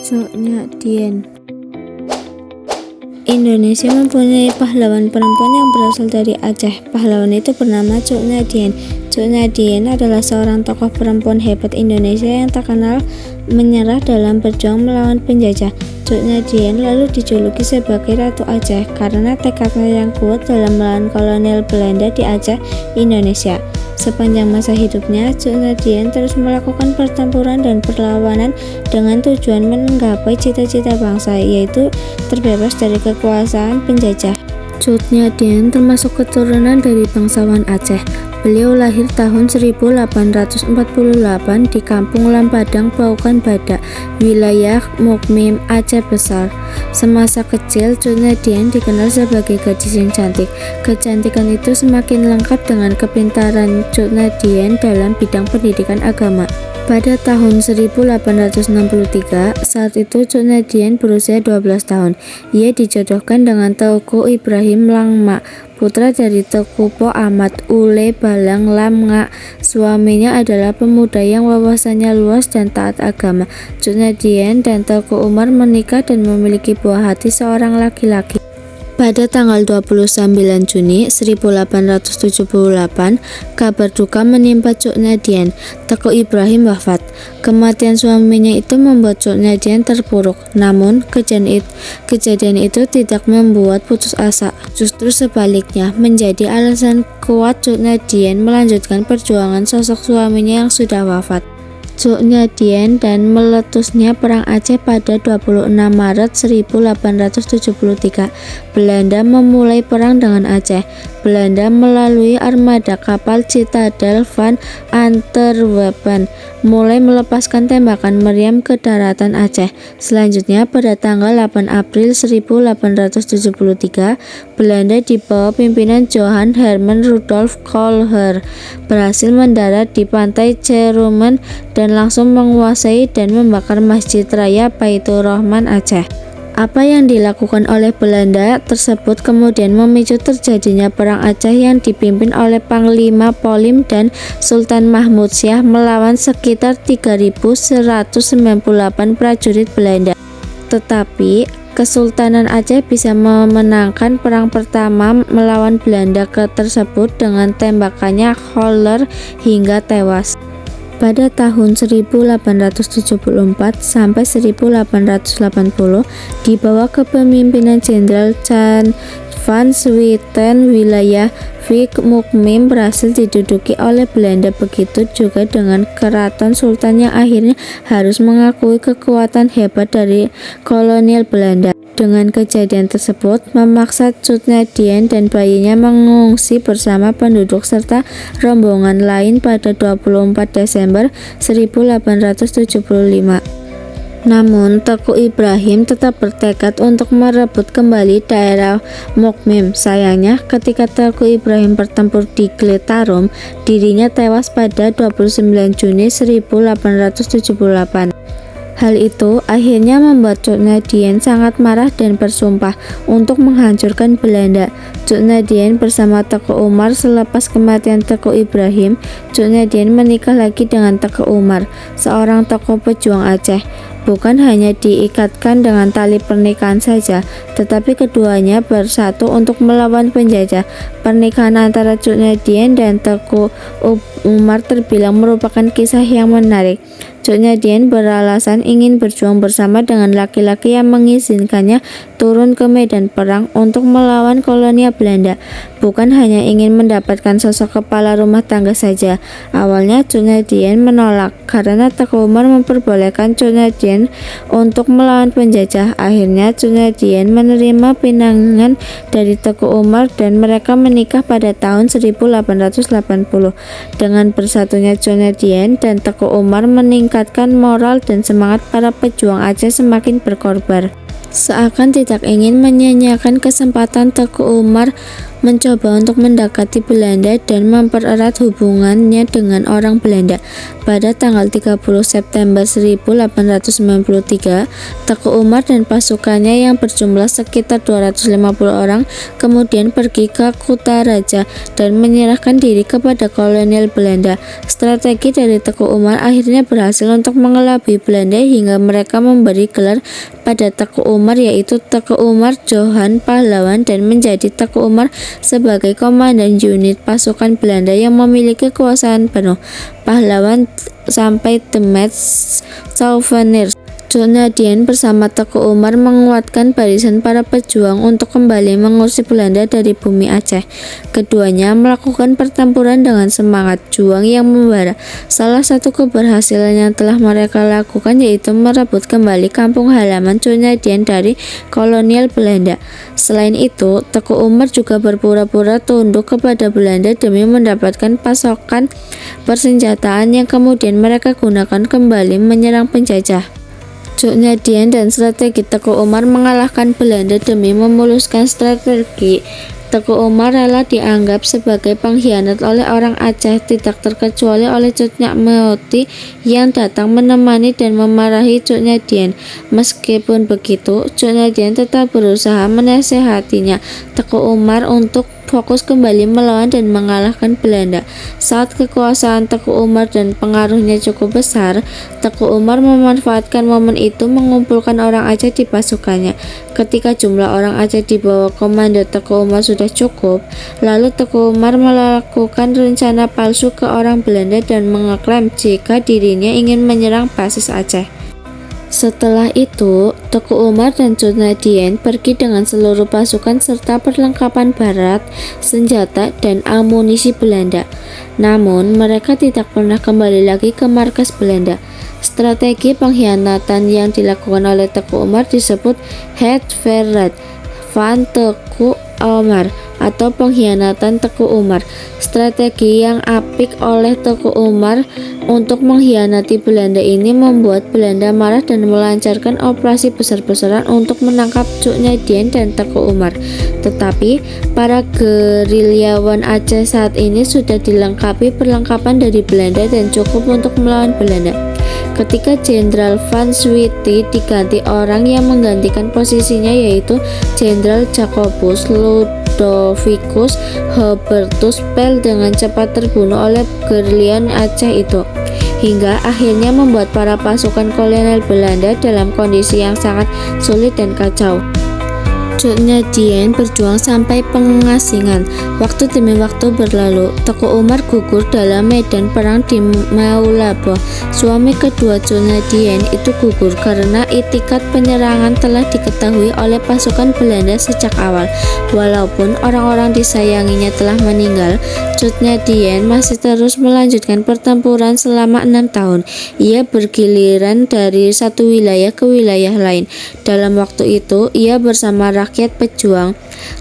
Cut Nyak Indonesia mempunyai pahlawan perempuan yang berasal dari Aceh. Pahlawan itu bernama Cut Nyak. Cut Nyak adalah seorang tokoh perempuan hebat Indonesia yang terkenal menyerah dalam berjuang melawan penjajah. Cut Nyak lalu dijuluki sebagai Ratu Aceh karena tekadnya yang kuat dalam melawan kolonial Belanda di Aceh, Indonesia. Sepanjang masa hidupnya, Cut Nyak terus melakukan pertempuran dan perlawanan dengan tujuan menggapai cita-cita bangsa, yaitu terbebas dari kekuasaan penjajah. Cut Nyak termasuk keturunan dari bangsawan Aceh. Beliau lahir tahun 1848 di Kampung Lampadang, Paukan Badak, wilayah Mukmim, Aceh Besar. Semasa kecil, Cut Nyak dikenal sebagai gadis yang cantik. Kecantikan itu semakin lengkap dengan kepintaran Cut Nyak dalam bidang pendidikan agama. Pada tahun 1863, saat itu Cut Nyak berusia 12 tahun. Ia dijodohkan dengan Teuku Ibrahim Lamngak, putra dari Teuku Po Ahmad Ule Balang Lamngak. Suaminya adalah pemuda yang wawasannya luas dan taat agama. Cut Nyak dan Teuku Umar menikah dan memiliki buah hati seorang laki-laki. Pada tanggal 29 Juni 1878, kabar duka menimpa Cut Nyak. Teuku Ibrahim wafat. Kematian suaminya itu membuat Cut Nyak terpuruk. Namun, kejadian itu tidak membuat putus asa. Justru sebaliknya, menjadi alasan kuat Cut Nyak melanjutkan perjuangan sosok suaminya yang sudah wafat. Cut Nyak dan meletusnya Perang Aceh pada 26 Maret 1873. Belanda memulai perang dengan Aceh. Belanda melalui armada kapal Citadel van Antwerpen mulai melepaskan tembakan meriam ke daratan Aceh. Selanjutnya pada tanggal 8 April 1873, Belanda di bawah pimpinan Johan Herman Rudolf Kolher berhasil mendarat di pantai Cerumen dan langsung menguasai dan membakar Masjid Raya Baitur Rahman Aceh. Apa yang dilakukan oleh Belanda tersebut kemudian memicu terjadinya Perang Aceh yang dipimpin oleh Panglima Polim dan Sultan Mahmud Syah melawan sekitar 3.198 prajurit Belanda. Tetapi Kesultanan Aceh bisa memenangkan perang pertama melawan Belanda tersebut dengan tembakannya Kolher hingga tewas. Pada tahun 1874 sampai 1880, di bawah kepemimpinan Jenderal Jan van Swieten, wilayah Vik Mukmim berhasil diduduki oleh Belanda. Begitu juga dengan keraton Sultan yang akhirnya harus mengakui kekuatan hebat dari kolonial Belanda. Dengan kejadian tersebut, memaksa Cut Nyak dan bayinya mengungsi bersama penduduk serta rombongan lain pada 24 Desember 1875. Namun, Teuku Ibrahim tetap bertekad untuk merebut kembali daerah Mukmim. Sayangnya, ketika Teuku Ibrahim bertempur di Gletarum, dirinya tewas pada 29 Juni 1878. Hal itu akhirnya membuat Cut Nyak sangat marah dan bersumpah untuk menghancurkan Belanda. Cut Nyak bersama Teuku Umar. Selepas kematian Teuku Ibrahim, Cut Nyak menikah lagi dengan Teuku Umar, seorang tokoh pejuang Aceh. Bukan hanya diikatkan dengan tali pernikahan saja, tetapi keduanya bersatu untuk melawan penjajah. Pernikahan antara Cut Nyak dan Teuku Umar terbilang merupakan kisah yang menarik. Cut Nyak beralasan ingin berjuang bersama dengan laki-laki yang mengizinkannya turun ke medan perang untuk melawan kolonial Belanda, bukan hanya ingin mendapatkan sosok kepala rumah tangga saja. Awalnya Cut Nyak menolak karena Teuku Umar memperbolehkan Cut Nyak untuk melawan penjajah. Akhirnya Cut Nyak menerima pinangan dari Teuku Umar dan mereka menikah pada tahun 1880. Dengan bersatunya Cut Nyak dan Teuku Umar meningkatkan moral dan semangat para pejuang Aceh semakin berkorban. Seakan tidak ingin menyanyiakan kesempatan Teuku Umar mencoba untuk mendekati Belanda dan mempererat hubungannya dengan orang Belanda. Pada tanggal 30 September 1893, Teku Umar dan pasukannya yang berjumlah sekitar 250 orang kemudian pergi ke Kutaraja dan menyerahkan diri kepada kolonial Belanda. Strategi dari Teku Umar akhirnya berhasil untuk mengelabui Belanda hingga mereka memberi gelar pada Teku Umar, yaitu Teku Umar Johan Pahlawan, dan menjadi Teku Umar sebagai komandan unit pasukan Belanda yang memiliki kekuasaan penuh. Pahlawan sampai The Metz Souvenirs. Cuk Nadian bersama Teku Umar menguatkan barisan para pejuang untuk kembali mengusir Belanda dari bumi Aceh. Keduanya melakukan pertempuran dengan semangat juang yang membara. Salah satu keberhasilan yang telah mereka lakukan yaitu merebut kembali kampung halaman Cuk Nadian dari kolonial Belanda. Selain itu, Teku Umar juga berpura-pura tunduk kepada Belanda demi mendapatkan pasokan persenjataan yang kemudian mereka gunakan kembali menyerang penjajah. Cuk Nadian dan strategi Teku Umar mengalahkan Belanda. Demi memuluskan strategi, Teku Umar rela dianggap sebagai pengkhianat oleh orang Aceh, tidak terkecuali oleh Cuk Nyak yang datang menemani dan memarahi Cuk Nadian. Meskipun begitu, Cuk Nadian tetap berusaha menasehatinya Teku Umar untuk fokus kembali melawan dan mengalahkan Belanda. Saat kekuasaan Teku Umar dan pengaruhnya cukup besar, Teku Umar memanfaatkan momen itu mengumpulkan orang Aceh di pasukannya. Ketika jumlah orang Aceh di bawah komando Teku Umar sudah cukup, lalu Teku Umar melakukan rencana palsu ke orang Belanda dan mengeklaim jika dirinya ingin menyerang basis Aceh. Setelah itu, Teku Umar dan Cuk Nadian pergi dengan seluruh pasukan serta perlengkapan barat, senjata, dan amunisi Belanda. Namun, mereka tidak pernah kembali lagi ke markas Belanda. Strategi pengkhianatan yang dilakukan oleh Teku Umar disebut Het Verraad van Teku Umar atau pengkhianatan Teku Umar. Strategi yang apik oleh Teku Umar untuk mengkhianati Belanda ini membuat Belanda marah dan melancarkan operasi besar-besaran untuk menangkap Cuk Nadian dan Teku Umar. Tetapi para gerilyawan Aceh saat ini sudah dilengkapi perlengkapan dari Belanda dan cukup untuk melawan Belanda. Ketika Jenderal Van Swiety diganti, orang yang menggantikan posisinya yaitu Jenderal Jacobus Ludovicus Hubertus Pel dengan cepat terbunuh oleh gerilyawan Aceh itu, hingga akhirnya membuat para pasukan kolonial Belanda dalam kondisi yang sangat sulit dan kacau. Cuk Nadian berjuang sampai pengasingan. Waktu demi waktu berlalu, Teku Umar gugur dalam medan perang di Maulabo. Suami kedua Cuk Nadian itu gugur karena itikat penyerangan telah diketahui oleh pasukan Belanda sejak awal. Walaupun orang-orang disayanginya telah meninggal, Cuk Nadian masih terus melanjutkan pertempuran selama 6 tahun. Ia bergiliran dari satu wilayah ke wilayah lain. Dalam waktu itu, ia bersama rakyat pejuang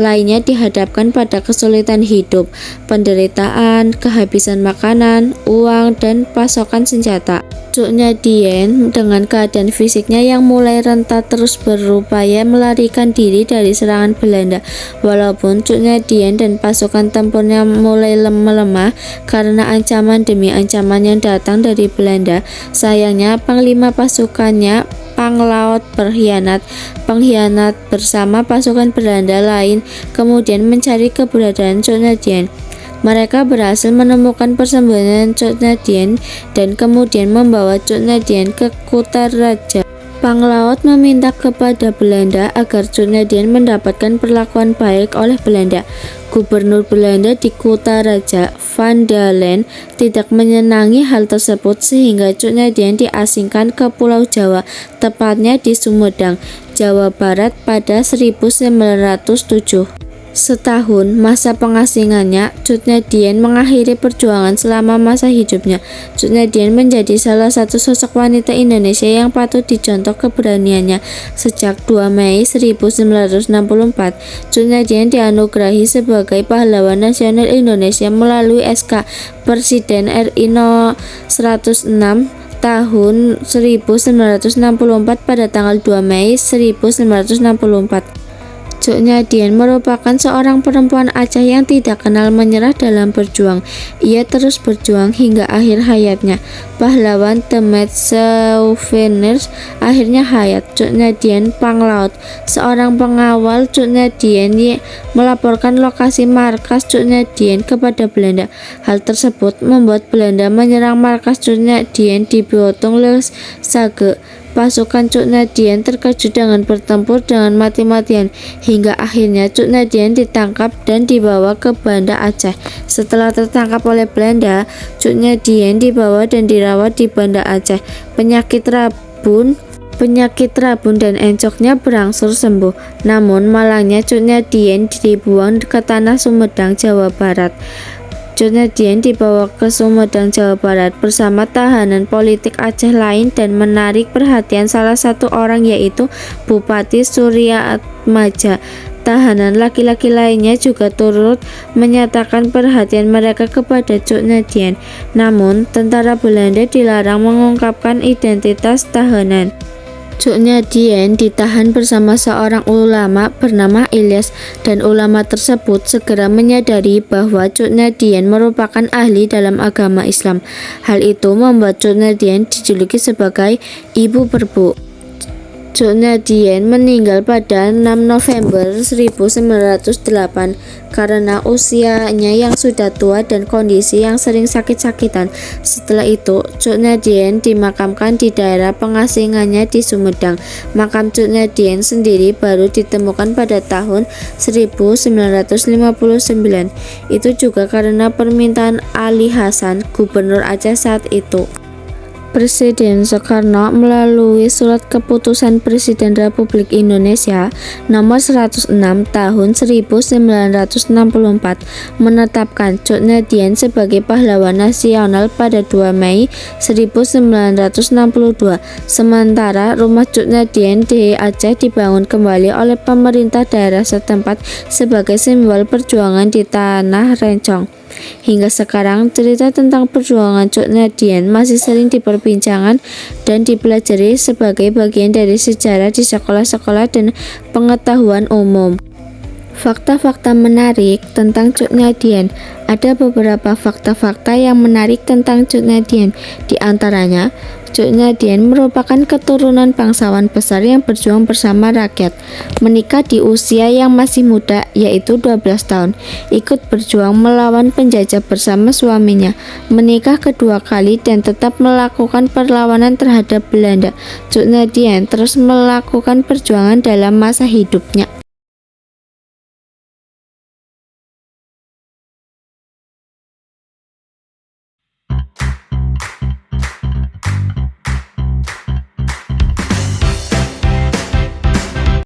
lainnya dihadapkan pada kesulitan hidup, penderitaan, kehabisan makanan, uang, dan pasokan senjata. Cuk Nadian dengan keadaan fisiknya yang mulai renta terus berupaya melarikan diri dari serangan Belanda. Walaupun Cuk Nadian dan pasukan tempurnya mulai melemah karena ancaman demi ancaman yang datang dari Belanda, sayangnya panglima pasukannya Panglaut pengkhianat bersama pasukan Belanda lain kemudian mencari keberadaan Cuk Nadian. Mereka berhasil menemukan persembunyian Cuk Nadian dan kemudian membawa Cuk Nadian ke Kutaraja. Panglaut meminta kepada Belanda agar Cuk Nadian mendapatkan perlakuan baik oleh Belanda. Gubernur Belanda di Kutaraja, Van Dalen, tidak menyenangi hal tersebut sehingga Cuk Nadian diasingkan ke Pulau Jawa, tepatnya di Sumedang, Jawa Barat pada 1907. Setahun masa pengasingannya, Cuk Nadian mengakhiri perjuangan selama masa hidupnya. Cuk Nadian menjadi salah satu sosok wanita Indonesia yang patut dicontoh keberaniannya. Sejak 2 Mei 1964, Cuk Nadian dianugerahi sebagai Pahlawan Nasional Indonesia melalui SK Presiden RI No. 106 tahun 1964 pada tanggal 2 Mei 1964. Cuk Nyadien merupakan seorang perempuan Aceh yang tidak kenal menyerah dalam berjuang. Ia terus berjuang hingga akhir hayatnya. Pahlawan Temet Souvenirs akhirnya hayat. Cuk Nyadien Panglaut, seorang pengawal Cuk Nyadien melaporkan lokasi markas Cuk Nyadien kepada Belanda. Hal tersebut membuat Belanda menyerang markas Cuk Nyadien di Biotong Le Sage. Pasukan Cuk Nyadien terkejut dengan bertempur dengan mati-matian hingga akhirnya Cuk Nyadien ditangkap dan dibawa ke Banda Aceh. Setelah tertangkap oleh Belanda, Cuk Nyadien dibawa dan dirawat di Banda Aceh. Penyakit rabun dan encoknya berangsur sembuh. Namun malangnya Cuk Nyadien dibuang ke tanah Sumedang, Jawa Barat. Cuk Nyadien dibawa ke Sumedang, Jawa Barat bersama tahanan politik Aceh lain dan menarik perhatian salah satu orang, yaitu Bupati Surya Atmaja. Tahanan laki-laki lainnya juga turut menyatakan perhatian mereka kepada Cuk Nyadien. Namun, tentara Belanda dilarang mengungkapkan identitas tahanan. Cuk Nyadien ditahan bersama seorang ulama bernama Ilyas, dan ulama tersebut segera menyadari bahwa Cuk Nyadien merupakan ahli dalam agama Islam. Hal itu membuat Cuk Nyadien dijuluki sebagai Ibu Perbu. Cuk Nyadien meninggal pada 6 November 1908 karena usianya yang sudah tua dan kondisi yang sering sakit-sakitan. Setelah itu, Cuk Nyadien dimakamkan di daerah pengasingannya di Sumedang. Makam Cuk Nyadien sendiri baru ditemukan pada tahun 1959. Itu juga karena permintaan Ali Hasan, Gubernur Aceh saat itu. Presiden Soekarno melalui Surat Keputusan Presiden Republik Indonesia Nomor 106 Tahun 1964 menetapkan Cuk Nyadien sebagai pahlawan nasional pada 2 Mei 1962. Sementara rumah Cuk Nyadien di Aceh dibangun kembali oleh pemerintah daerah setempat sebagai simbol perjuangan di tanah Rencong. Hingga sekarang, cerita tentang perjuangan Cuk Nyadien masih sering diperbincangkan dan dipelajari sebagai bagian dari sejarah di sekolah-sekolah dan pengetahuan umum. Fakta-fakta menarik tentang Cuk Nyadien. Ada beberapa fakta-fakta yang menarik tentang Cuk Nyadien. Di antaranya, Cuk Nyadien merupakan keturunan bangsawan besar yang berjuang bersama rakyat. Menikah di usia yang masih muda, yaitu 12 tahun. Ikut berjuang melawan penjajah bersama suaminya. Menikah kedua kali dan tetap melakukan perlawanan terhadap Belanda. Cuk Nyadien terus melakukan perjuangan dalam masa hidupnya.